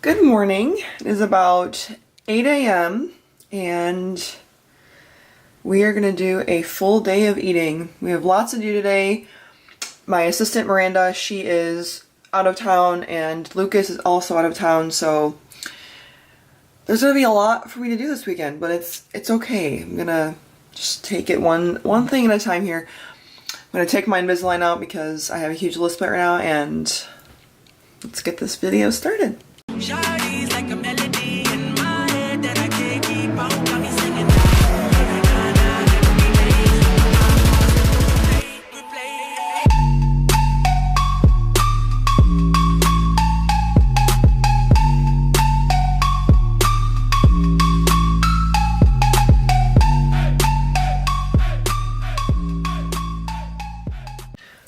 Good morning. It is about 8 a.m. and we are going to do a full day of eating. We have lots to do today. My assistant Miranda, she is out of town, and Lucas is also out of town, so there's going to be a lot for me to do this weekend, but it's okay. I'm going to just take it one thing at a time here. I'm going to take my Invisalign out because I have a huge lip split right now, and let's get this video started. Shawty's like a melody in my head that I can't keep out. Got me singing.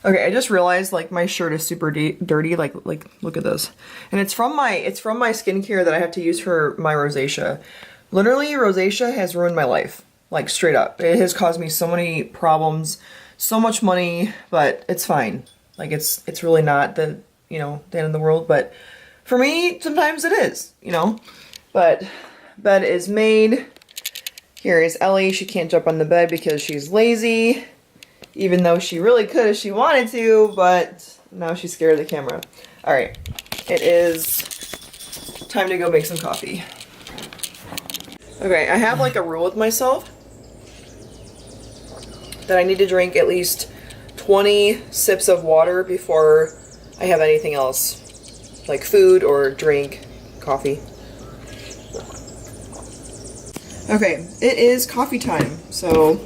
Okay, I just realized like my shirt is super dirty. Like look at this, and it's from my skincare that I have to use for my rosacea. Literally, rosacea has ruined my life. Like straight up, it has caused me so many problems, so much money, but it's fine. Like it's really not the the end of the world, but for me sometimes it is, But bed is made. Here is Ellie. She can't jump on the bed because she's lazy. Even though she really could if she wanted to, but now she's scared of the camera. All right, it is time to go make some coffee. Okay, I have like a rule with myself that I need to drink at least 20 sips of water before I have anything else, like food or drink, coffee. Okay, it is coffee time. So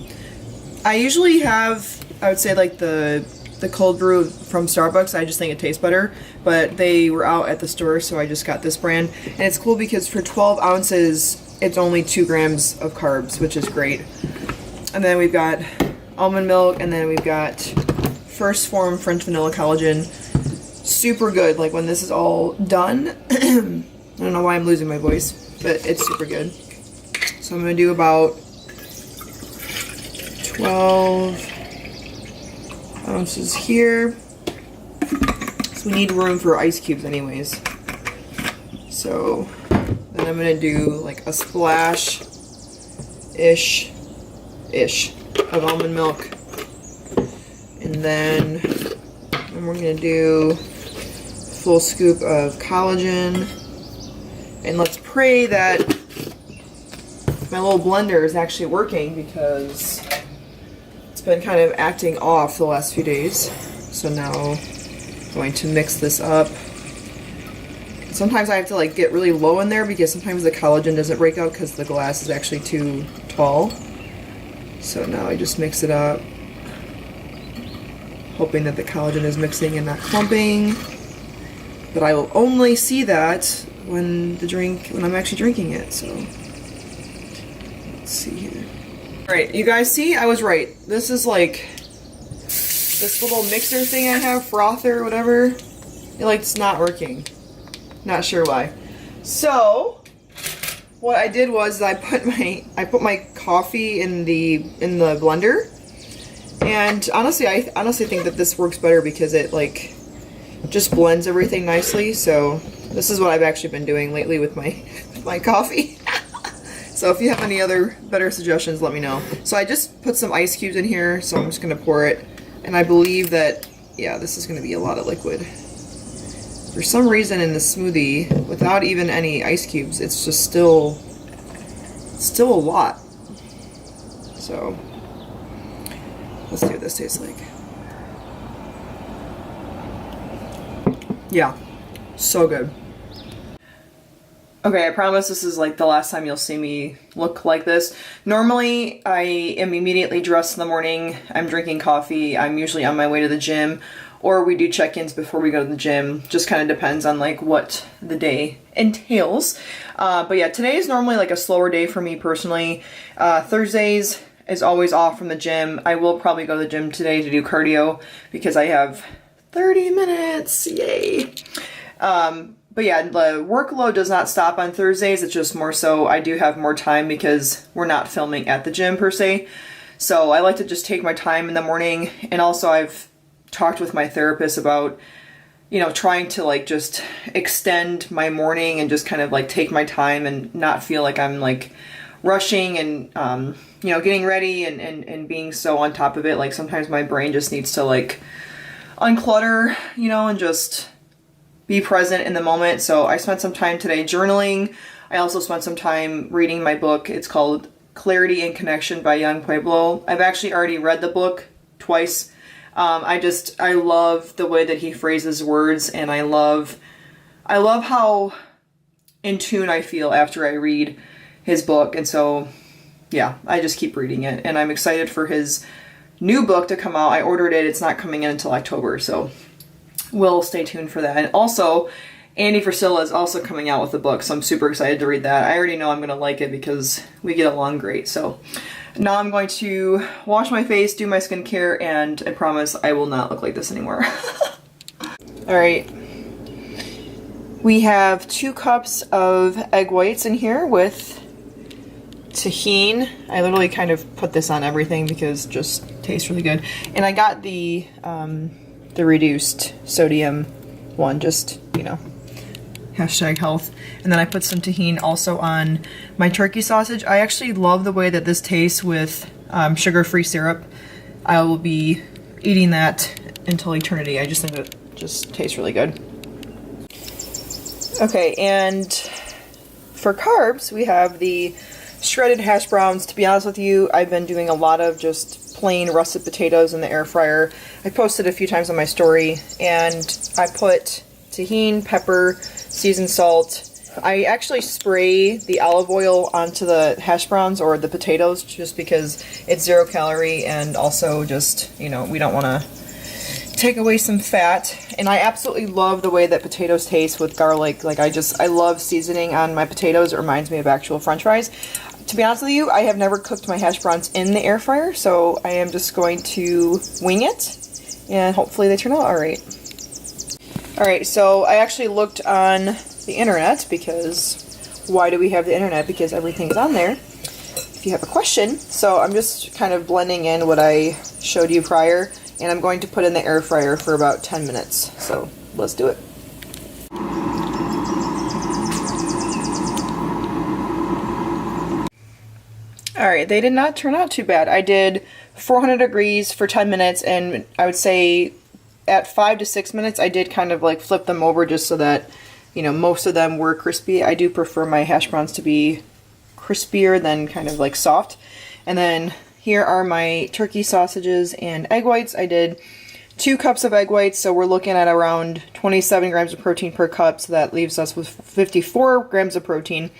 I usually have, I would say like the cold brew from Starbucks. I just think it tastes better, but they were out at the store, so I just got this brand. And it's cool because for 12 ounces, it's only 2 grams of carbs, which is great. And then we've got almond milk, and then we've got First Form French Vanilla Collagen. Super good. Like when this is all done, I don't know why I'm losing my voice, but it's super good. So I'm gonna do about 12 ounces here. So we need room for ice cubes anyways. So then I'm gonna do like a splash-ish of almond milk. And then we're gonna do a full scoop of collagen. And let's pray that my little blender is actually working because it's been kind of acting off the last few days. So now I'm going to mix this up. Sometimes I have to like get really low in there because sometimes the collagen doesn't break out because the glass is actually too tall. So now I just mix it up, hoping that the collagen is mixing and not clumping. But I will only see that when I'm actually drinking it. So let's see here. Alright, you guys see? I was right. This is like this little mixer thing I have, frother, whatever. It's not working. Not sure why. So what I did was I put my coffee in the blender, and honestly I think that this works better because it like just blends everything nicely. So this is what I've actually been doing lately with my coffee. So if you have any other better suggestions, let me know. So I just put some ice cubes in here, so I'm just gonna pour it. And I believe that, yeah, this is gonna be a lot of liquid. For some reason in the smoothie, without even any ice cubes, it's just still a lot. So let's see what this tastes like. Yeah, so good. Okay, I promise this is like the last time you'll see me look like this. Normally, I am immediately dressed in the morning, I'm drinking coffee, I'm usually on my way to the gym, or we do check-ins before we go to the gym. Just kind of depends on like what the day entails. But yeah, today is normally like a slower day for me personally. Thursdays is always off from the gym. I will probably go to the gym today to do cardio because I have 30 minutes, yay! But yeah, the workload does not stop on Thursdays. It's just more so I do have more time because we're not filming at the gym per se. So I like to just take my time in the morning. And also I've talked with my therapist about you know, trying to like just extend my morning and just kind of like take my time and not feel like I'm like rushing and, you know, getting ready and being so on top of it. Like sometimes my brain just needs to like unclutter, you know, and just be present in the moment. So I spent some time today journaling. I also spent some time reading my book. It's called Clarity and Connection by Yung Pueblo. I've actually already read the book twice. I love the way that he phrases words, and I love how in tune I feel after I read his book. And so, yeah, I just keep reading it, and I'm excited for his new book to come out. I ordered it. It's not coming in until October, so we'll stay tuned for that. And also, Andy Frisella is also coming out with a book, so I'm super excited to read that. I already know I'm going to like it because we get along great. So now I'm going to wash my face, do my skincare, and I promise I will not look like this anymore. Alright. We have 2 cups of egg whites in here with tahini. I literally kind of put this on everything because it just tastes really good. And I got the reduced sodium one, just, you know, #health. And then I put some tahini also on my turkey sausage. I actually love the way that this tastes with sugar-free syrup. I will be eating that until eternity. I just think it just tastes really good. Okay, and for carbs, we have the shredded hash browns. To be honest with you, I've been doing a lot of just plain russet potatoes in the air fryer. I posted a few times on my story, and I put tahini, pepper, seasoned salt. I actually spray the olive oil onto the hash browns or the potatoes just because it's 0 calorie, and also just, you know, we don't want to take away some fat. And I absolutely love the way that potatoes taste with garlic. Like I love seasoning on my potatoes. It reminds me of actual French fries. To be honest with you, I have never cooked my hash browns in the air fryer, so I am just going to wing it, and hopefully they turn out alright. Alright, so I actually looked on the internet, because why do we have the internet? Because everything's on there if you have a question. So I'm just kind of blending in what I showed you prior, and I'm going to put in the air fryer for about 10 minutes. So let's do it. Alright, they did not turn out too bad. I did 400 degrees for 10 minutes, and I would say at 5 to 6 minutes I did kind of like flip them over just so that, you know, most of them were crispy. I do prefer my hash browns to be crispier than kind of like soft. And then here are my turkey sausages and egg whites. I did 2 cups of egg whites, so we're looking at around 27 grams of protein per cup, so that leaves us with 54 grams of protein.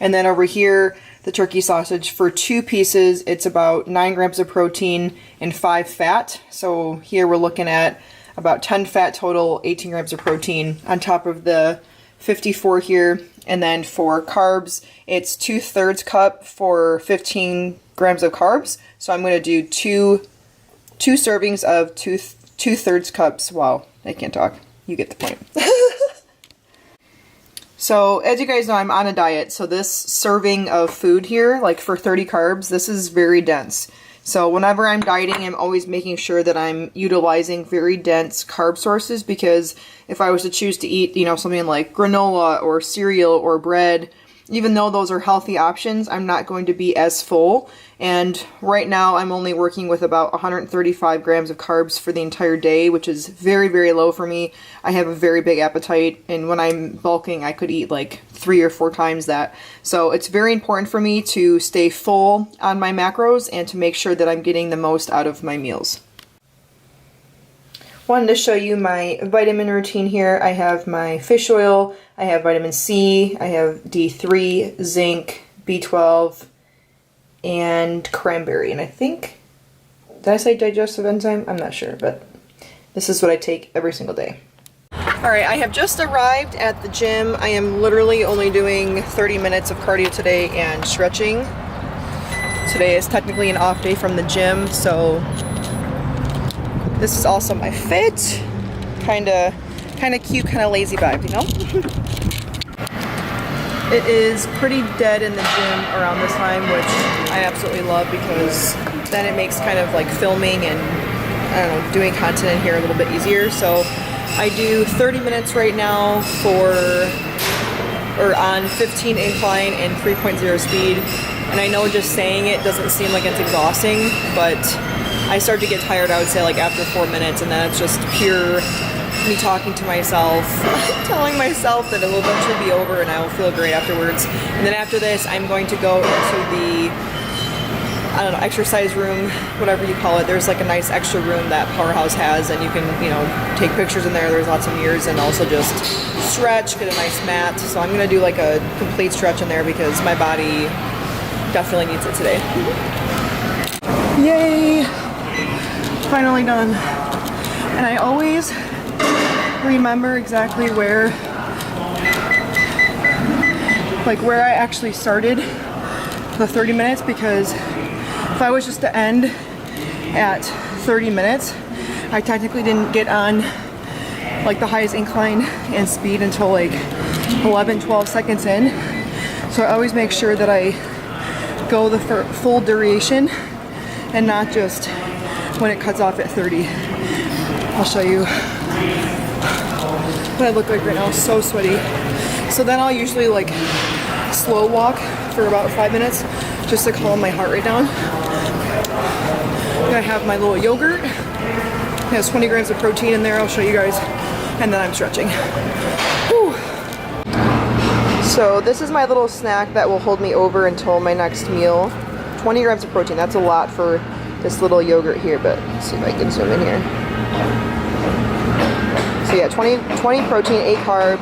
And then over here, the turkey sausage, for 2 pieces, it's about 9 grams of protein and 5 fat. So here we're looking at about 10 fat total, 18 grams of protein on top of the 54 here. And then for carbs, it's 2/3 cup for 15 grams of carbs. So I'm going to do two servings of 2/3 cups. Wow, I can't talk. You get the point. So, as you guys know, I'm on a diet, so this serving of food here, like for 30 carbs, this is very dense. So whenever I'm dieting, I'm always making sure that I'm utilizing very dense carb sources, because if I was to choose to eat, you know, something like granola or cereal or bread, even though those are healthy options, I'm not going to be as full. And right now I'm only working with about 135 grams of carbs for the entire day, which is very, very low for me. I have a very big appetite, and when I'm bulking, I could eat like 3 or 4 times that. So it's very important for me to stay full on my macros and to make sure that I'm getting the most out of my meals. Wanted to show you my vitamin routine here. I have my fish oil, I have vitamin C, I have D3, zinc, B12, and cranberry. And I think, did I say digestive enzyme? I'm not sure, but this is what I take every single day. Alright, I have just arrived at the gym. I am literally only doing 30 minutes of cardio today and stretching. Today is technically an off day from the gym, so this is also my fit. Kinda cute, kinda lazy vibe, you know? It is pretty dead in the gym around this time, which I absolutely love, because then it makes kind of like filming and, I don't know, doing content in here a little bit easier. So I do 30 minutes right now on 15 incline and 3.0 speed. And I know just saying it doesn't seem like it's exhausting, but I start to get tired, I would say, like after 4 minutes, and then it's just pure me talking to myself, telling myself that it will eventually be over and I will feel great afterwards. And then after this, I'm going to go into the, I don't know, exercise room, whatever you call it. There's like a nice extra room that Powerhouse has, and you can, you know, take pictures in there. There's lots of mirrors, and also just stretch, get a nice mat. So I'm gonna do like a complete stretch in there because my body definitely needs it today. Yay! Finally done. And I always remember exactly where I actually started the 30 minutes, because if I was just to end at 30 minutes, I technically didn't get on like the highest incline and speed until like 11-12 seconds in. So I always make sure that I go the full duration and not just when it cuts off at 30. I'll show you what I look like right now. So sweaty. So then I'll usually like slow walk for about 5 minutes just to calm my heart rate down. I have my little yogurt. It has 20 grams of protein in there. I'll show you guys. And then I'm stretching. Whew. So this is my little snack that will hold me over until my next meal. 20 grams of protein. That's a lot for this little yogurt here, but let's see if I can zoom in here. So yeah, 20 protein, 8 carb,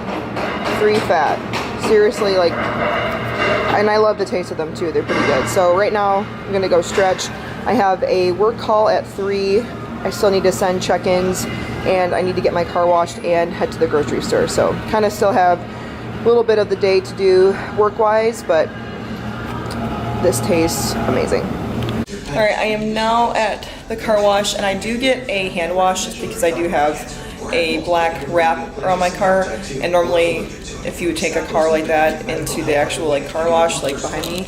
3 fat. Seriously, like, and I love the taste of them too. They're pretty good. So right now I'm gonna go stretch. I have a work call at 3. I still need to send check-ins, and I need to get my car washed and head to the grocery store. So kind of still have a little bit of the day to do work-wise, but this tastes amazing. All right, I am now at the car wash, and I do get a hand wash just because I do have a black wrap around my car, and normally if you would take a car like that into the actual like car wash like behind me,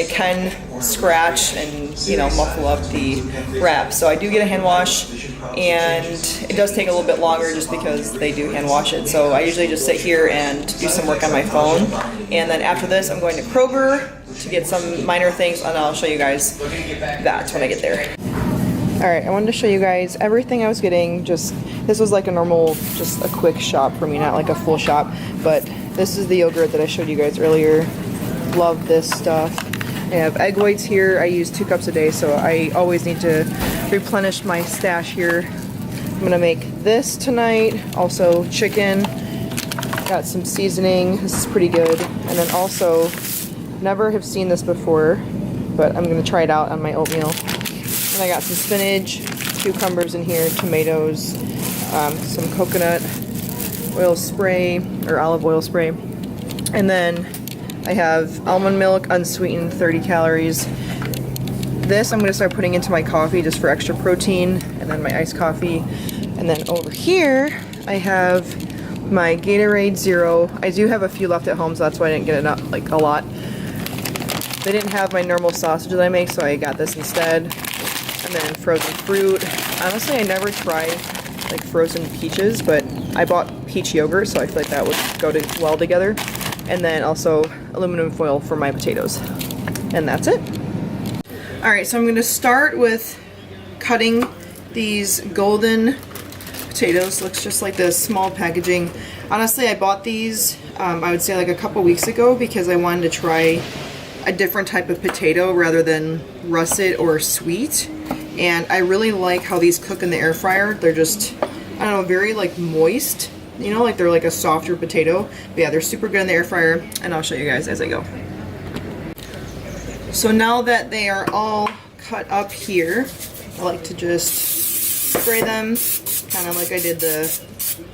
it can scratch and, you know, muffle up the wrap. So I do get a hand wash, and it does take a little bit longer just because they do hand wash it. So I usually just sit here and do some work on my phone, and then after this I'm going to Kroger to get some minor things, and I'll show you guys that when I get there. Alright, I wanted to show you guys everything I was getting. Just, this was like a normal, just a quick shop for me, not like a full shop, but this is the yogurt that I showed you guys earlier. Love this stuff. I have egg whites here. I use 2 cups a day, so I always need to replenish my stash here. I'm gonna make this tonight. Also chicken. Got some seasoning. This is pretty good. And then also, never have seen this before, but I'm gonna try it out on my oatmeal. And I got some spinach, cucumbers in here, tomatoes, some coconut oil spray, or olive oil spray. And then I have almond milk, unsweetened, 30 calories. This I'm going to start putting into my coffee just for extra protein, and then my iced coffee. And then over here I have my Gatorade Zero. I do have a few left at home, so that's why I didn't get it up like a lot. They didn't have my normal sausage that I make, so I got this instead. And then frozen fruit. Honestly, I never try like frozen peaches, but I bought peach yogurt, so I feel like that would go well together. And then also aluminum foil for my potatoes. And that's it. Alright, so I'm going to start with cutting these golden potatoes. Looks just like this, small packaging. Honestly, I bought these, I would say like a couple weeks ago, because I wanted to try a different type of potato rather than russet or sweet. And I really like how these cook in the air fryer. They're just, I don't know, very like moist. You know, like they're like a softer potato. But yeah, they're super good in the air fryer, and I'll show you guys as I go. So now that they are all cut up here, I like to just spray them, kind of like I did the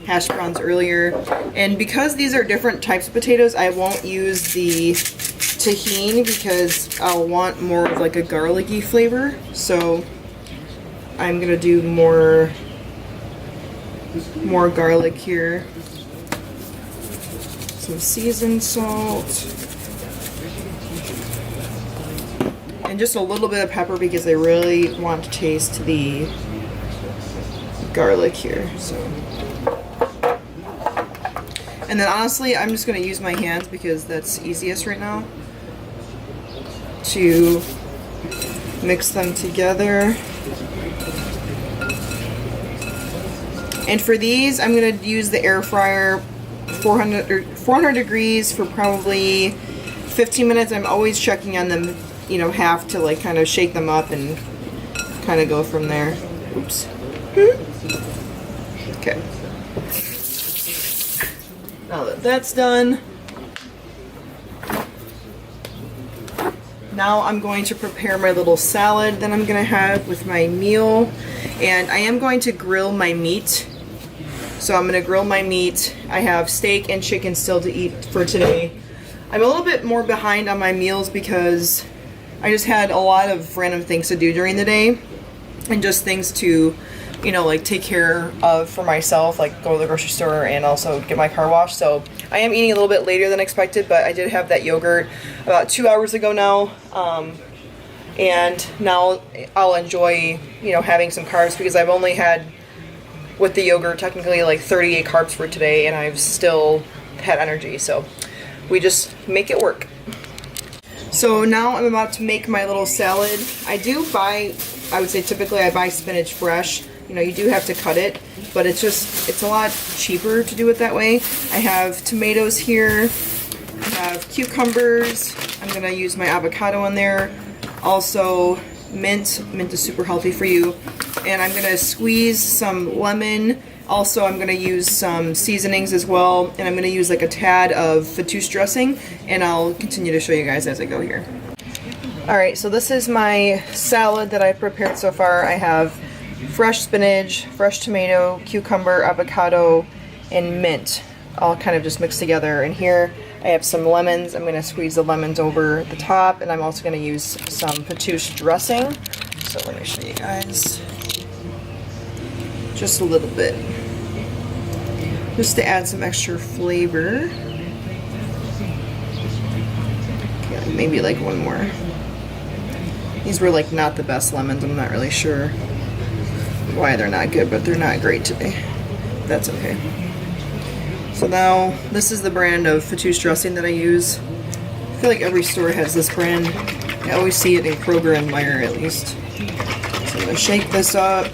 hash browns earlier. And because these are different types of potatoes, I won't use the tahini because I'll want more of like a garlicky flavor. So I'm gonna do more garlic here. Some seasoned salt. And just a little bit of pepper because I really want to taste the garlic here. So And then honestly, I'm just going to use my hands because that's easiest right now to mix them together. And for these, I'm going to use the air fryer 400 degrees for probably 15 minutes. I'm always checking on them, you know, have to like kind of shake them up and kind of go from there. Oops. Okay. Now that that's done, now I'm going to prepare my little salad that I'm going to have with my meal. And I am going to grill my meat. So I'm going to grill my meat. I have steak and chicken still to eat for today. I'm a little bit more behind on my meals because I just had a lot of random things to do during the day. And just things to, you know, like take care of for myself, like go to the grocery store and also get my car washed. So I am eating a little bit later than expected, but I did have that yogurt about 2 hours ago now. And now I'll enjoy, you know, having some carbs because I've only had, with the yogurt, technically like 38 carbs for today, and I've still had energy. So we just make it work. So now I'm about to make my little salad. I do buy, I would say typically I buy spinach fresh. You know, you do have to cut it, but it's a lot cheaper to do it that way. I have tomatoes here. I have cucumbers. I'm gonna use my avocado in there. Also mint. Mint is super healthy for you. And I'm gonna squeeze some lemon. Also, I'm gonna use some seasonings as well, and I'm gonna use like a tad of fattoush dressing, and I'll continue to show you guys as I go here. Alright, so this is my salad that I prepared so far. I have fresh spinach, fresh tomato, cucumber, avocado, and mint, all kind of just mixed together. And here I have some lemons. I'm gonna squeeze the lemons over the top, and I'm also gonna use some fattoush dressing. So let me show you guys. Just a little bit, just to add some extra flavor. Okay, maybe like one more. These were like not the best lemons. I'm not really sure why they're not good, but they're not great today. That's okay. So now this is the brand of fattoush dressing that I use. I feel like every store has this brand. I always see it in Kroger and Meijer at least. So I'm gonna shake this up.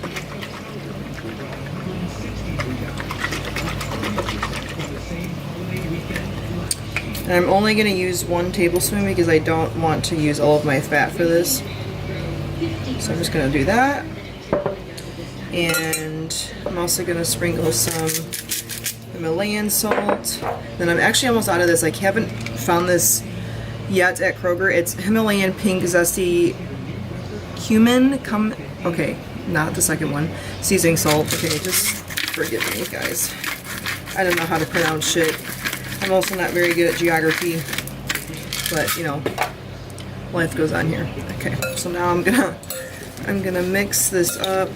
And I'm only going to use 1 tablespoon because I don't want to use all of my fat for this. So I'm just going to do that. And I'm also going to sprinkle some Himalayan salt. Then I'm actually almost out of this. I haven't found this yet at Kroger. It's Himalayan pink zesty cumin. Okay, not the second one. Seasoning salt. Okay, just forgive me, guys. I don't know how to pronounce shit. I'm also not very good at geography, but you know, life goes on here. Okay, so now I'm gonna mix this up.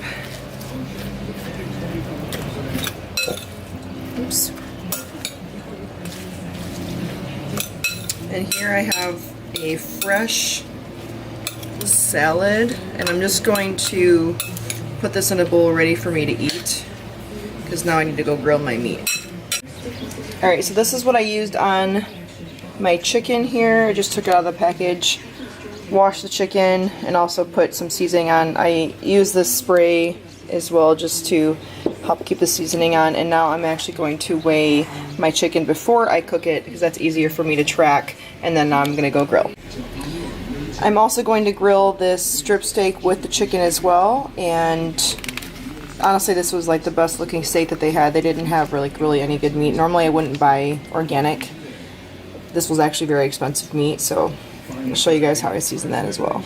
Oops. And here I have a fresh salad, and I'm just going to put this in a bowl ready for me to eat, because now I need to go grill my meat. Alright, so this is what I used on my chicken here. I just took it out of the package, washed the chicken, and also put some seasoning on. I use this spray as well just to help keep the seasoning on. And now I'm actually going to weigh my chicken before I cook it because that's easier for me to track. And then now I'm going to go grill. I'm also going to grill this strip steak with the chicken as well. And honestly, this was like the best looking steak that they had. They didn't have really any good meat. Normally I wouldn't buy organic. This was actually very expensive meat, so I'll show you guys how I season that as well.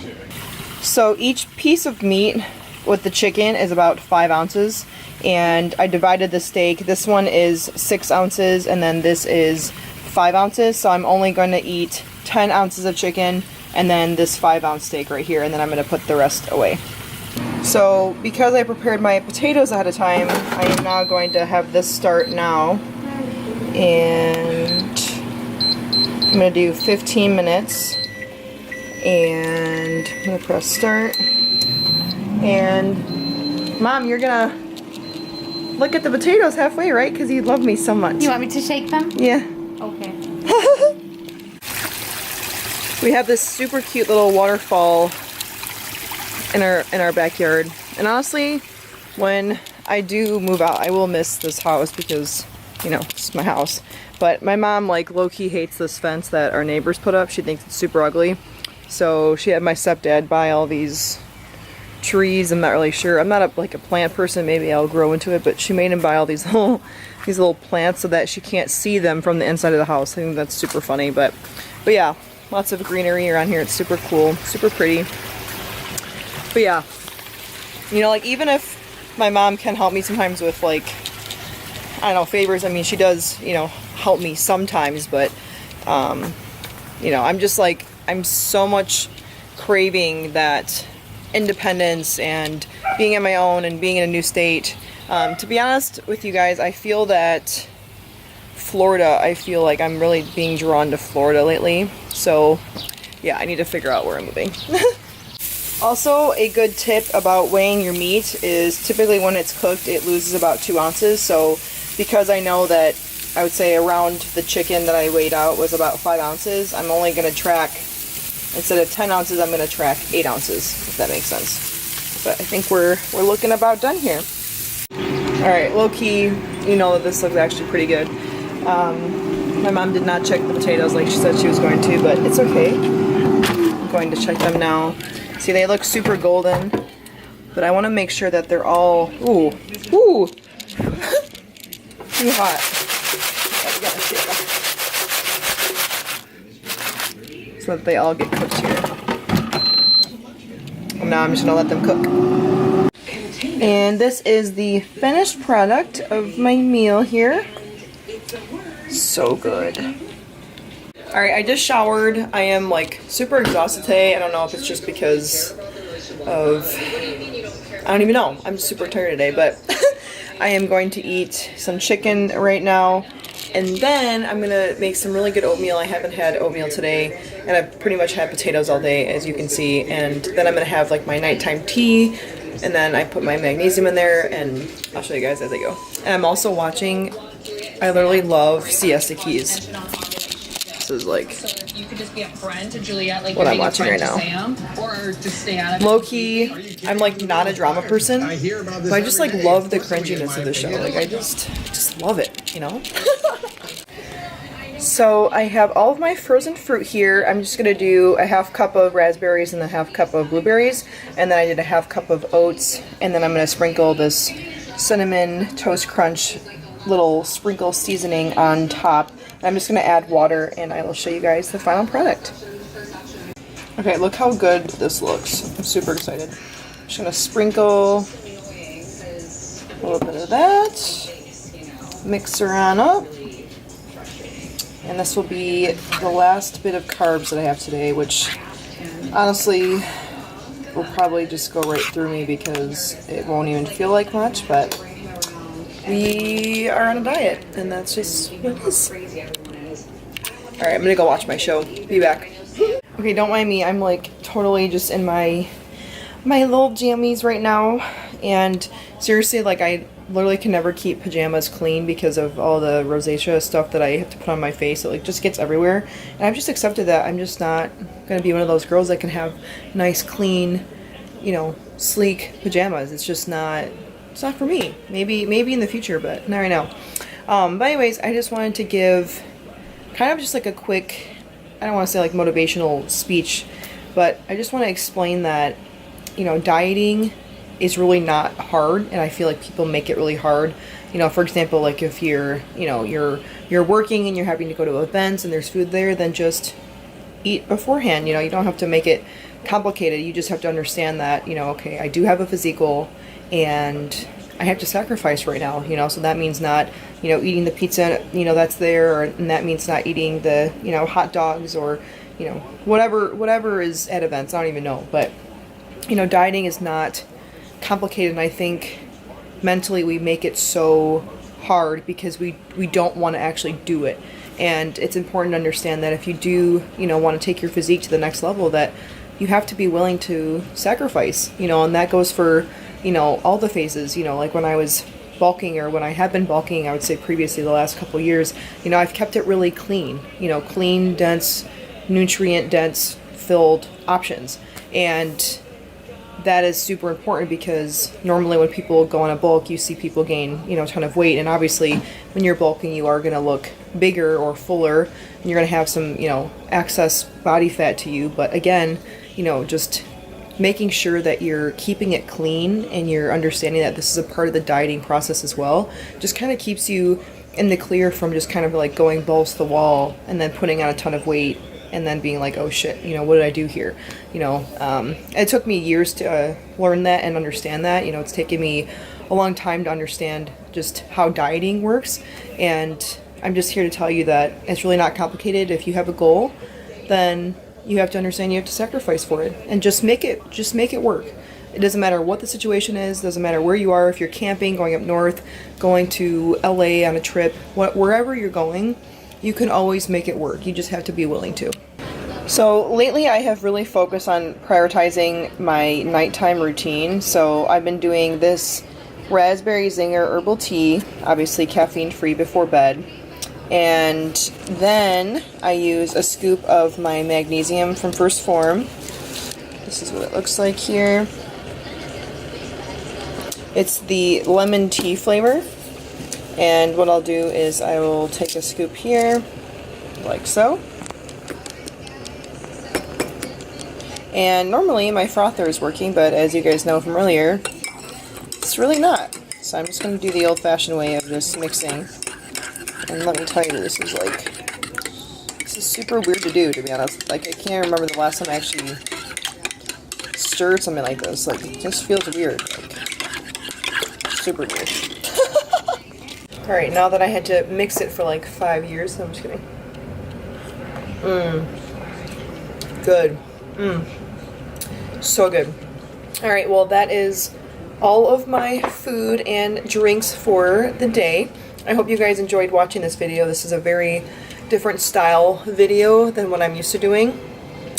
So each piece of meat with the chicken is about 5 ounces, and I divided the steak. This one is 6 ounces, and then this is 5 ounces, so I'm only going to eat 10 ounces of chicken, and then this 5-ounce steak right here, and then I'm going to put the rest away. So because I prepared my potatoes ahead of time, I am now going to have this start now, and I'm going to do 15 minutes, and I'm going to press start. And Mom, you're gonna look at the potatoes halfway, right? Because you love me so much. You want me to shake them? Yeah. Okay. We have this super cute little waterfall in our backyard. And honestly, when I do move out, I will miss this house because, you know, it's my house. But my mom, like, low-key hates this fence that our neighbors put up. She thinks it's super ugly. So she had my stepdad buy all these trees. I'm not really sure. I'm not like a plant person. Maybe I'll grow into it. But she made him buy all these little plants so that she can't see them from the inside of the house. I think that's super funny. But yeah, lots of greenery around here. It's super cool, super pretty. But yeah, you know, like, even if my mom can help me sometimes with, like, I don't know, favors. I mean, she does, you know, help me sometimes, but, you know, I'm just like, I'm so much craving that independence and being on my own and being in a new state. To be honest with you guys, I feel that Florida, I feel like I'm really being drawn to Florida lately. So, yeah, I need to figure out where I'm moving. Also, a good tip about weighing your meat is typically when it's cooked, it loses about 2 ounces. So, because I know that I would say around the chicken that I weighed out was about 5 ounces, I'm only going to track, instead of 10 ounces, I'm going to track 8 ounces, if that makes sense. But I think we're looking about done here. Alright, low-key, you know that this looks actually pretty good. My mom did not check the potatoes like she said she was going to, but it's okay. I'm going to check them now. See, they look super golden, but I want to make sure that they're all, ooh, too hot. So that they all get cooked here. And now I'm just gonna let them cook. And this is the finished product of my meal here. So good. Alright, I just showered. I am like super exhausted today. I don't know if it's just because of, I don't even know. I'm super tired today, but I am going to eat some chicken right now. And then I'm gonna make some really good oatmeal. I haven't had oatmeal today, and I've pretty much had potatoes all day, as you can see. And then I'm gonna have like my nighttime tea, and then I put my magnesium in there, and I'll show you guys as I go. And I'm also watching, I literally love Siesta Keys. This is like you could just be a friend to Juliet, like what I'm watching right now. Sam, or just stay out of Low key, I'm like not a drama person, but I just like love the cringiness of the show. Like I just love it, you know? So I have all of my frozen fruit here. I'm just gonna do a half cup of raspberries and a half cup of blueberries, and then I did a half cup of oats, and then I'm gonna sprinkle this cinnamon toast crunch little sprinkle seasoning on top. And I'm just gonna add water, and I will show you guys the final product. Okay, look how good this looks. I'm super excited. I'm just gonna sprinkle a little bit of that, mix her on up. And this will be the last bit of carbs that I have today, which honestly will probably just go right through me because it won't even feel like much, but we are on a diet, and that's just what it is. Alright, I'm gonna go watch my show. Be back. Okay, don't mind me. I'm like totally just in my little jammies right now, and seriously, like I literally can never keep pajamas clean because of all the rosacea stuff that I have to put on my face. It like just gets everywhere, and I've just accepted that I'm just not gonna be one of those girls that can have nice, clean, you know, sleek pajamas. It's just not. It's not for me. Maybe in the future, but not right now. But anyways, I just wanted to give kind of just like a quick, I don't want to say like motivational speech, but I just want to explain that, you know, dieting is really not hard, and I feel like people make it really hard. You know, for example, like if you're, you know, you're working and you're having to go to events and there's food there, then just eat beforehand. You know, you don't have to make it complicated. You just have to understand that, you know, okay, I do have a physique goal, and I have to sacrifice right now, you know, so that means not, you know, eating the pizza, you know, that's there, and that means not eating the, you know, hot dogs or, you know, whatever is at events. I don't even know, but, you know, dieting is not complicated, and I think mentally we make it so hard because we don't want to actually do it. And it's important to understand that if you do, you know, want to take your physique to the next level, that you have to be willing to sacrifice, you know, and that goes for, you know, all the phases. You know, like when I was bulking, or when I have been bulking, I would say previously the last couple years, you know, I've kept it really clean, you know, clean, dense, nutrient dense filled options. And that is super important because normally when people go on a bulk, you see people gain, you know, a ton of weight. And obviously when you're bulking, you are going to look bigger or fuller, and you're going to have some, you know, excess body fat to you. But again, you know, just making sure that you're keeping it clean and you're understanding that this is a part of the dieting process as well, just kind of keeps you in the clear from just kind of like going balls to the wall and then putting on a ton of weight and then being like, oh shit, you know, what did I do here? You know, it took me years to learn that and understand that. You know, it's taken me a long time to understand just how dieting works. And I'm just here to tell you that it's really not complicated. If you have a goal, then you have to understand you have to sacrifice for it and just make it work. It doesn't matter what the situation is, doesn't matter where you are, if you're camping, going up north, going to LA on a trip, wherever you're going, you can always make it work. You just have to be willing to. So lately I have really focused on prioritizing my nighttime routine. So I've been doing this raspberry zinger herbal tea, obviously caffeine free before bed. And then I use a scoop of my magnesium from First Form. This is what it looks like here. It's the lemon tea flavor. And what I'll do is I will take a scoop here, like so. And normally my frother is working, but as you guys know from earlier, it's really not. So I'm just going to do the old-fashioned way of just mixing. And let me tell you, this is super weird to do, to be honest. Like, I can't remember the last time I actually stirred something like this. Like, it just feels weird. Like, super weird. Alright, now that I had to mix it for like 5 years, I'm just kidding. Good. So good. Alright, well that is all of my food and drinks for the day. I hope you guys enjoyed watching this video. This is a very different style video than what I'm used to doing.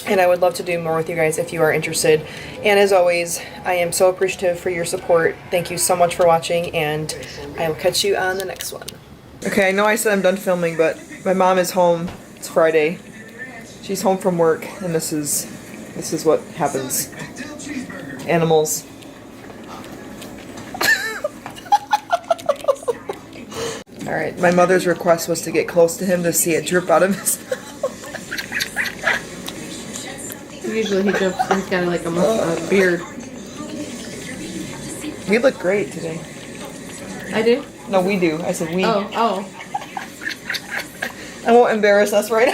And I would love to do more with you guys if you are interested. And as always, I am so appreciative for your support. Thank you so much for watching, and I will catch you on the next one. Okay, I know I said I'm done filming, but my mom is home. It's Friday. She's home from work, and this is what happens. Animals. Alright, my mother's request was to get close to him to see it drip out of his mouth. Usually he drips, he's got like a beard. We look great today. I do? No, we do. I said we. Oh. I won't embarrass us right